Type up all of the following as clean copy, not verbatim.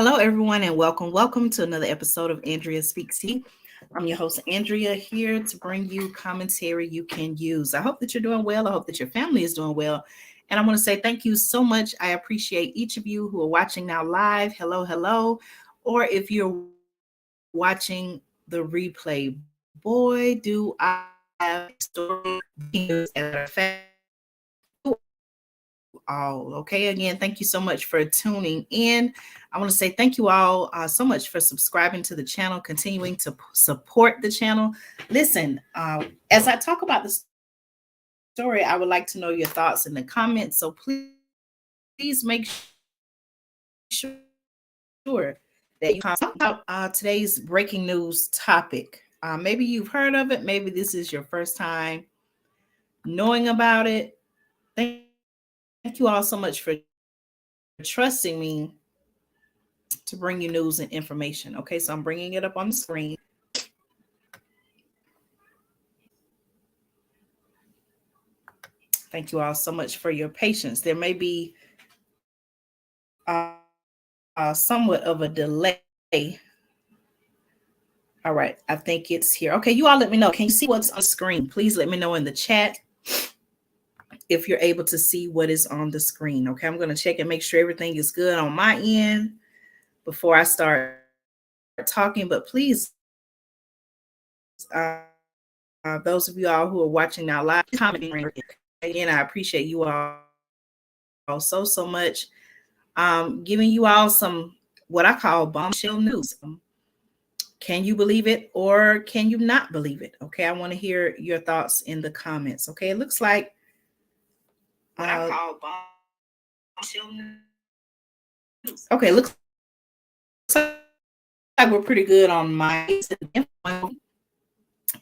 Hello, everyone, and welcome to another episode of Andrea Speaks TV. I'm your host, Andrea, here to bring you commentary you can use. I hope that you're doing well. I hope that your family is doing well. And I want to say thank you so much. I appreciate each of you who are watching now live. Hello, hello. Or if you're watching the replay, boy, do I have stories all. Okay, again, thank you so much for tuning in. I want to say thank you all so much for subscribing to the channel, continuing to support the channel. Listen, as I talk about the story, I would like to know your thoughts in the comments. So please make sure that you talk about today's breaking news topic. Maybe you've heard of it. Maybe this is your first time knowing about it. Thank you all so much for trusting me to bring you news and information. Okay, so I'm bringing it up on the screen. Thank you all so much for your patience. There may be somewhat of a delay. All right, I think it's here. Okay, you all let me know. Can you see what's on the screen? Please let me know in the chat if you're able to see what is on the screen. Okay, I'm going to check and make sure everything is good on my end before I start talking. But please, those of you all who are watching now live, commenting. Again, I appreciate you all so much. Giving you all some what I call bombshell news. Can you believe it or can you not believe it? Okay, I want to hear your thoughts in the comments. Okay, it looks like what I call bombshell news. Okay, looks like we're pretty good on my.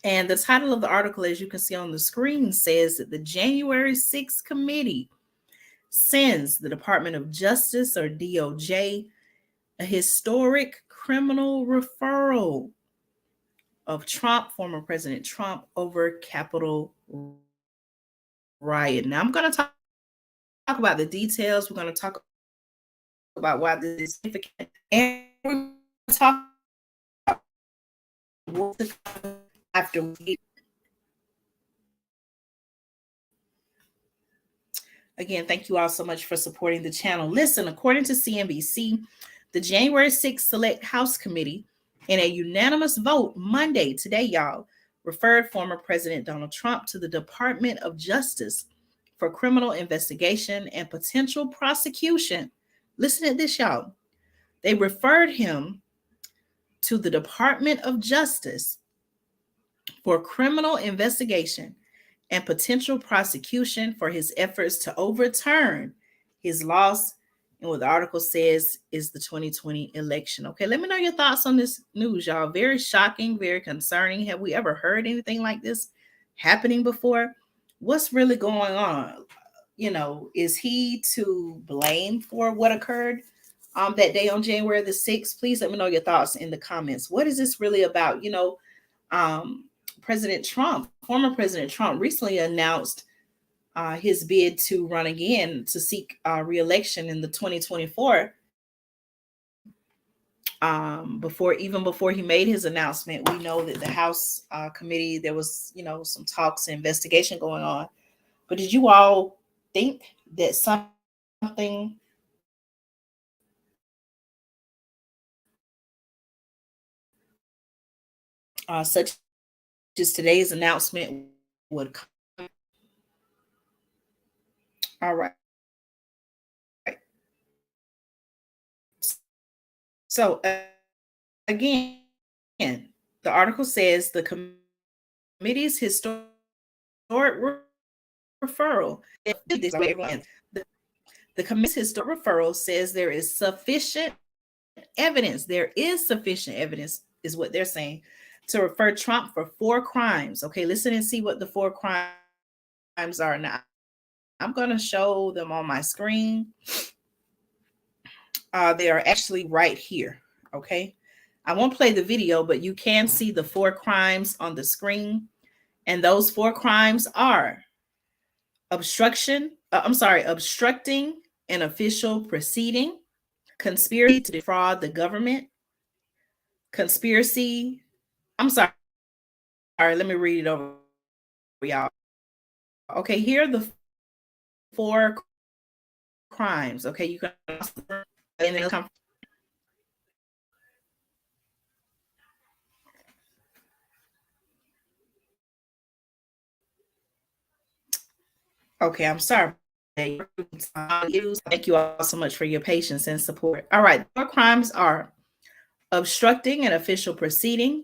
And the title of the article, as you can see on the screen, says that the January 6th committee sends the Department of Justice, or DOJ, a historic criminal referral of former President Trump, over Capitol riot. Now, I'm going to talk about the details. We're going to talk about why this is significant. And we're going to talk about after we. Again, thank you all so much for supporting the channel. Listen, according to CNBC, the January 6th Select House Committee, in a unanimous vote Monday, today, y'all, referred former President Donald Trump to the Department of Justice for criminal investigation and potential prosecution. Listen to this, y'all. They referred him to the Department of Justice for criminal investigation and potential prosecution for his efforts to overturn his loss in what the article says is the 2020 election. Okay, let me know your thoughts on this news, y'all. Very shocking, very concerning. Have we ever heard anything like this happening before? What's really going on? You know, is he to blame for what occurred that day on January the 6th? Please let me know your thoughts in the comments. What is this really about? You know, President Trump, former President Trump, recently announced his bid to run again to seek re-election in the 2024. Before he made his announcement, we know that the House committee, there was, you know, some talks and investigation going on. But did you all think that something such as today's announcement would come? All right. So again, the article says the committee's historic referral. The committee's historic referral says there is sufficient evidence. There is sufficient evidence, is what they're saying, to refer Trump for 4 crimes. Okay, listen and see what the 4 crimes are now. I'm going to show them on my screen. They are actually right here. Okay, I won't play the video, but you can see the 4 crimes on the screen. And those 4 crimes are obstructing an official proceeding, conspiracy to defraud the government, conspiracy. I'm sorry, let me read it over y'all. Okay, here are the 4 crimes. Okay, you can okay, I'm sorry. Thank you all so much for your patience and support. All right, 4 crimes are obstructing an official proceeding,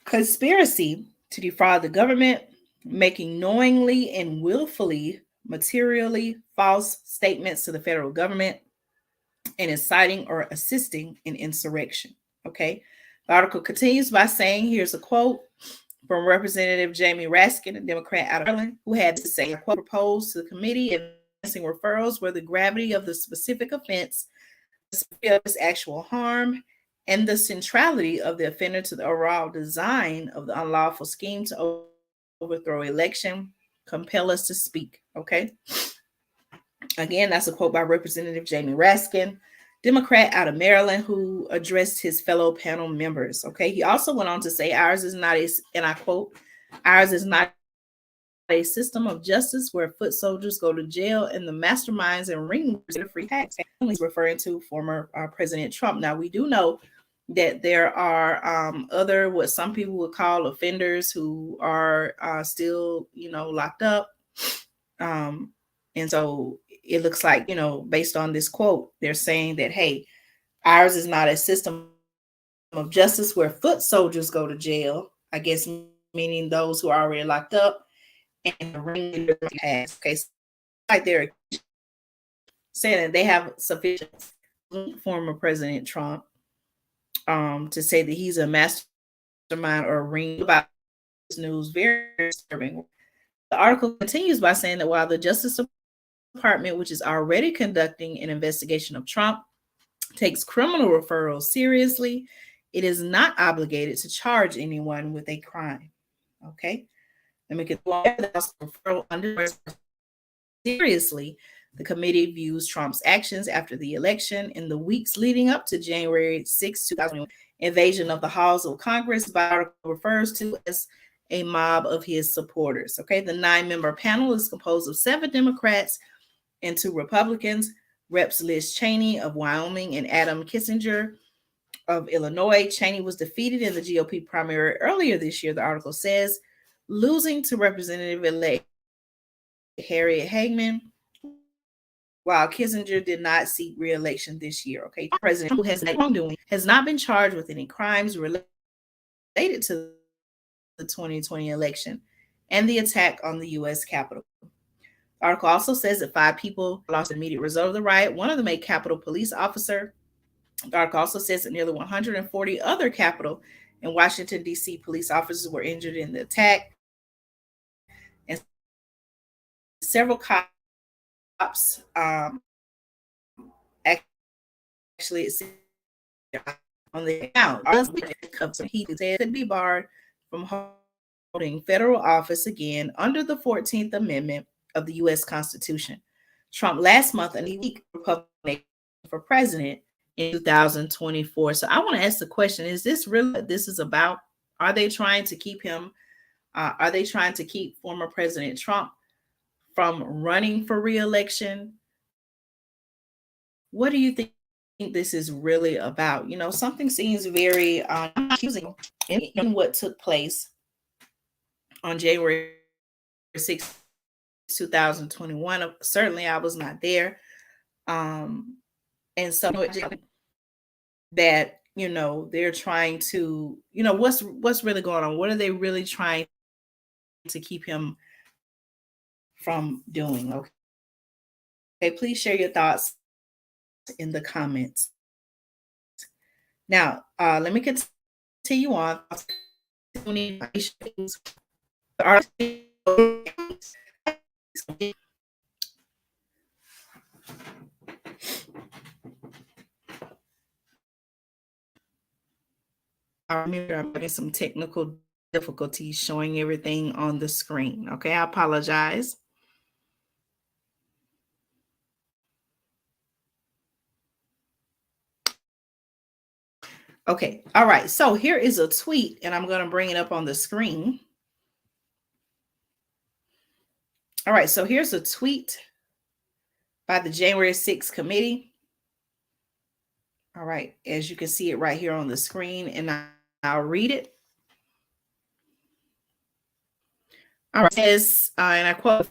conspiracy to defraud the government, making knowingly and willfully materially false statements to the federal government, and inciting or assisting in insurrection. Okay. The article continues by saying, here's a quote from Representative Jamie Raskin, a Democrat out of Maryland, who had to say, quote, proposed to the committee advancing referrals where the gravity of the specific offense, the severity of its actual harm, and the centrality of the offender to the overall design of the unlawful scheme to overthrow election compel us to speak. Okay. Again, that's a quote by Representative Jamie Raskin, Democrat out of Maryland, who addressed his fellow panel members. Okay. He also went on to say, ours is not a, and I quote, ours is not a system of justice where foot soldiers go to jail and the masterminds and ringleaders get a free tax. He's referring to former President Trump. Now, we do know that there are other, what some people would call offenders who are still, locked up. And so it looks like, based on this quote, they're saying that, hey, ours is not a system of justice where foot soldiers go to jail, I guess, meaning those who are already locked up, and the ringleaders has. Okay, so like they're saying that they have sufficient former President Trump to say that he's a mastermind or a ring about this news. Very disturbing. The article continues by saying that while the Justice Department, which is already conducting an investigation of Trump, takes criminal referrals seriously, it is not obligated to charge anyone with a crime. Okay, let me get referral under seriously. The committee views Trump's actions after the election in the weeks leading up to January 6, 2021 invasion of the halls of Congress, by article refers to as a mob of his supporters. Okay, the 9-member panel is composed of 7 Democrats and 2 Republicans, Reps Liz Cheney of Wyoming and Adam Kinzinger of Illinois. Cheney was defeated in the GOP primary earlier this year, the article says, losing to Representative-elect Harriet Hagman, while Kinzinger did not seek re-election this year. Okay, the president, who has wrongdoing, has not been charged with any crimes related to the 2020 election and the attack on the U.S. Capitol. The article also says that 5 people lost the immediate result of the riot, one of them a Capitol police officer. The article also says that nearly 140 other Capitol and Washington, D.C. police officers were injured in the attack, and several cops actually on the account he could be barred from holding federal office again under the 14th Amendment of the U.S. Constitution. Trump last month and a week Republican for president in 2024. So I want to ask the question: is this really what this is about? Are they trying to keep him? Are they trying to keep former President Trump from running for re-election? What do you think this is really about? Something seems very accusing in what took place on January 6, 2021. Certainly, I was not there. And so that, they're trying to, what's really going on? What are they really trying to keep him from doing? Okay, please share your thoughts in the comments. Now, let me continue on. I remember I'm having some technical difficulties showing everything on the screen. Okay, I apologize. Okay. All right. So here is a tweet, and I'm going to bring it up on the screen. All right. So here's a tweet by the January 6th committee. All right. As you can see it right here on the screen, and I'll read it. All right. It says, and I quote,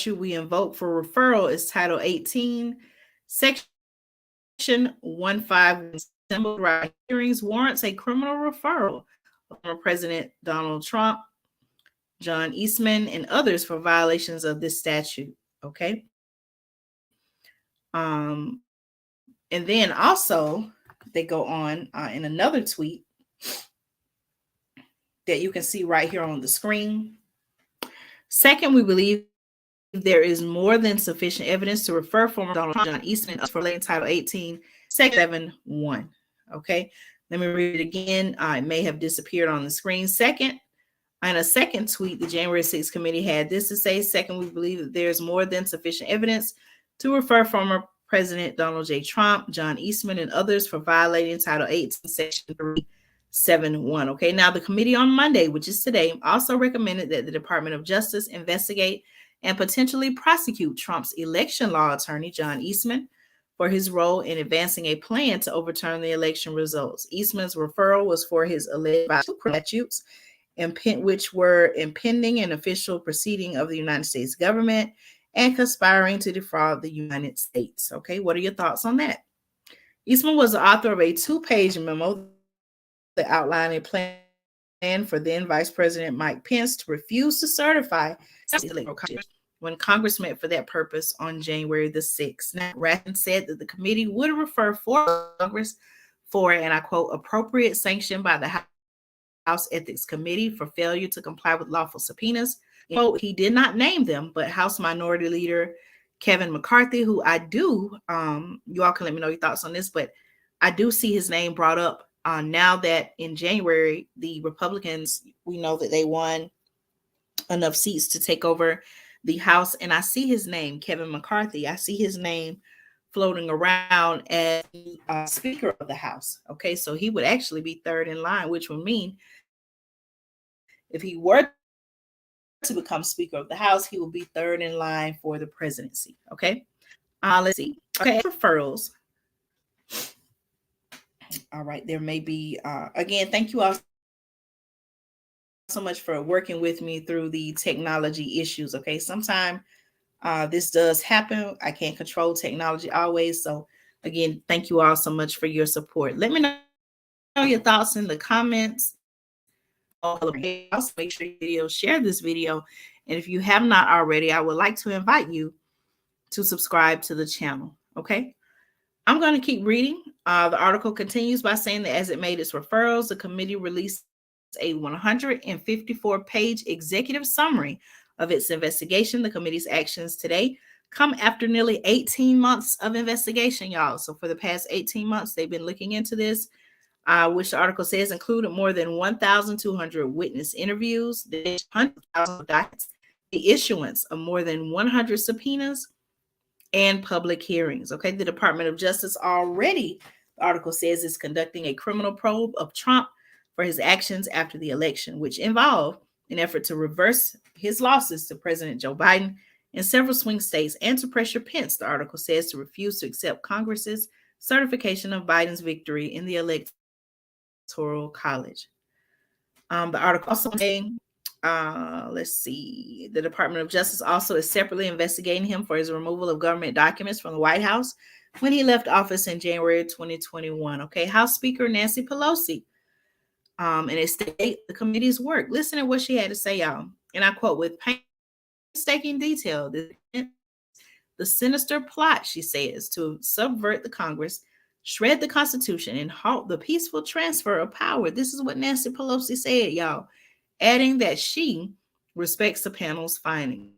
we invoke for referral is Title 18, Section 15 right hearings warrants a criminal referral of former President Donald Trump, John Eastman, and others for violations of this statute. Okay. And then also they go on in another tweet that you can see right here on the screen. Second, we believe there is more than sufficient evidence to refer former Donald Trump, John Eastman for Title 18, Section 7-1. Okay, let me read it again. It may have disappeared on the screen. Second, in a second tweet, the January 6th committee had this to say. Second, we believe that there's more than sufficient evidence to refer former President Donald J. Trump, John Eastman, and others for violating Title 18, Section 371. Okay, now the committee on Monday, which is today, also recommended that the Department of Justice investigate and potentially prosecute Trump's election law attorney, John Eastman, for his role in advancing a plan to overturn the election results. Eastman's referral was for his alleged statutes, which were impending an official proceeding of the United States government and conspiring to defraud the United States. Okay, what are your thoughts on that? Eastman was the author of a 2-page memo that outlined a plan for then Vice President Mike Pence to refuse to certify when Congress met for that purpose on January the 6th. Now, Ratton said that the committee would refer for Congress for, and I quote, appropriate sanction by the House Ethics Committee for failure to comply with lawful subpoenas. Quote, he did not name them, but House Minority Leader Kevin McCarthy, who I do, you all can let me know your thoughts on this, but I do see his name brought up now that in January, the Republicans, we know that they won enough seats to take over the House. And I see his name, Kevin McCarthy. I see his name floating around as Speaker of the House. Okay, so he would actually be third in line, which would mean if he were to become Speaker of the House, he will be third in line for the presidency. Okay, let's see. Okay, referrals. All right, there may be, again, thank you all so much for working with me through the technology issues. Okay, sometimes this does happen. I can't control technology always. So again, thank you all so much for your support. Let me know your thoughts in the comments. Also, make sure you share this video. And if you have not already, I would like to invite you to subscribe to the channel. Okay. I'm going to keep reading. The article continues by saying that as it made its referrals, the committee released a 154-page executive summary of its investigation. The committee's actions today come after nearly 18 months of investigation, y'all. So for the past 18 months, they've been looking into this, which the article says included more than 1,200 witness interviews, the 100,000 documents, the issuance of more than 100 subpoenas, and public hearings. Okay, the Department of Justice already, the article says, is conducting a criminal probe of Trump for his actions after the election, which involved an effort to reverse his losses to President Joe Biden in several swing states and to pressure Pence, the article says, to refuse to accept Congress's certification of Biden's victory in the Electoral College. The article also saying, let's see, the Department of Justice also is separately investigating him for his removal of government documents from the White House when he left office in January 2021. Okay, House Speaker Nancy Pelosi, and it stated the committee's work. Listen to what she had to say, y'all. And I quote, with painstaking detail, the sinister plot, she says, to subvert the Congress, shred the Constitution, and halt the peaceful transfer of power. This is what Nancy Pelosi said, y'all, adding that she respects the panel's findings.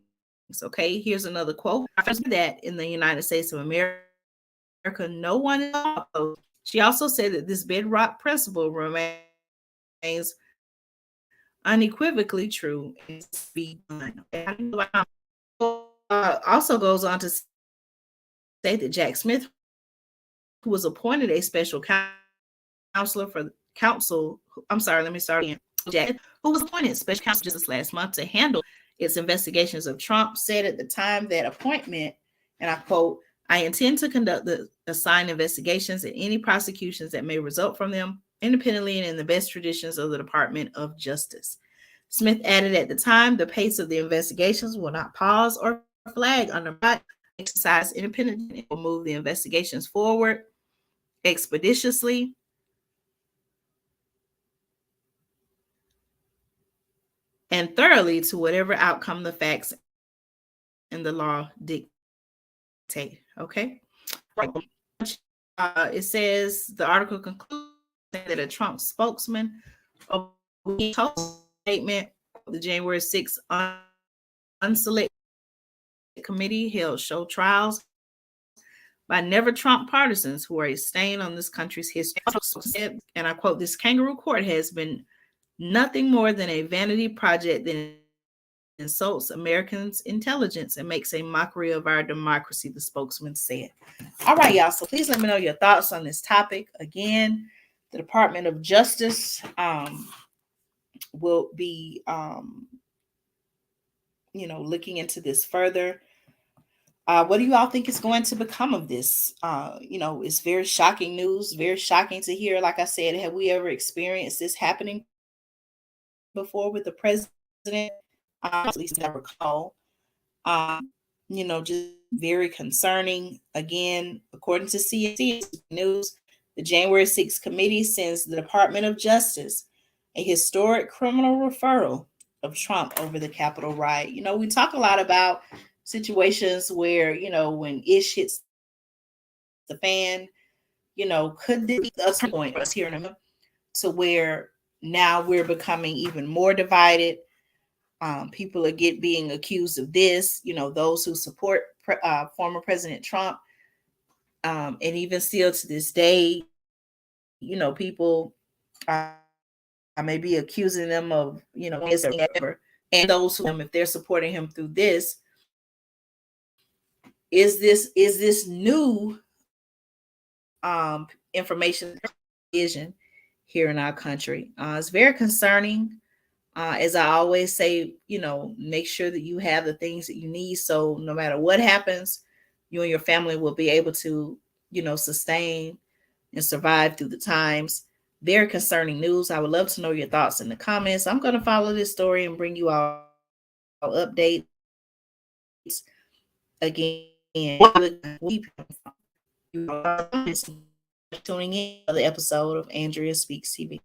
Okay, here's another quote. That in the United States of America, no one is opposed. She also said that this bedrock principle remains unequivocally true. Also goes on to say that Jack Smith, who was appointed a special counselor for the council. I'm sorry, let me start again. Jack, who was appointed special counsel just last month to handle its investigations of Trump, said at the time that appointment, and I quote, "I intend to conduct the assigned investigations and any prosecutions that may result from them independently and in the best traditions of the Department of Justice." Smith added at the time, the pace of the investigations will not pause or flag under my exercise independently. It will move the investigations forward expeditiously and thoroughly to whatever outcome the facts and the law dictate. Okay. It says the article concludes that a Trump spokesman statement, the January 6th unselected committee held show trials by never Trump partisans who are a stain on this country's history. And I quote, "This kangaroo court has been nothing more than a vanity project that insults Americans' intelligence and makes a mockery of our democracy," the spokesman said. All right, y'all. So please let me know your thoughts on this topic. Again, the Department of Justice will be, looking into this further. What do you all think is going to become of this? It's very shocking news, very shocking to hear. Like I said, have we ever experienced this happening before with the president? At least I recall. Just very concerning. Again, according to CNC News, the January 6th committee sends the Department of Justice a historic criminal referral of Trump over the Capitol riot. We talk a lot about situations where, when ish hits the fan, could this be a point for us here in America to where now we're becoming even more divided? People are being accused of this, those who support former President Trump. And even still to this day, people may be accusing them of, whatever. And those who, if they're supporting him through this, is this new information vision here in our country? It's very concerning. As I always say, make sure that you have the things that you need. So no matter what happens, you and your family will be able to, sustain and survive through the times. Very concerning news. I would love to know your thoughts in the comments. I'm going to follow this story and bring you all updates. Again, tuning in for the episode of Andrea Speaks TV.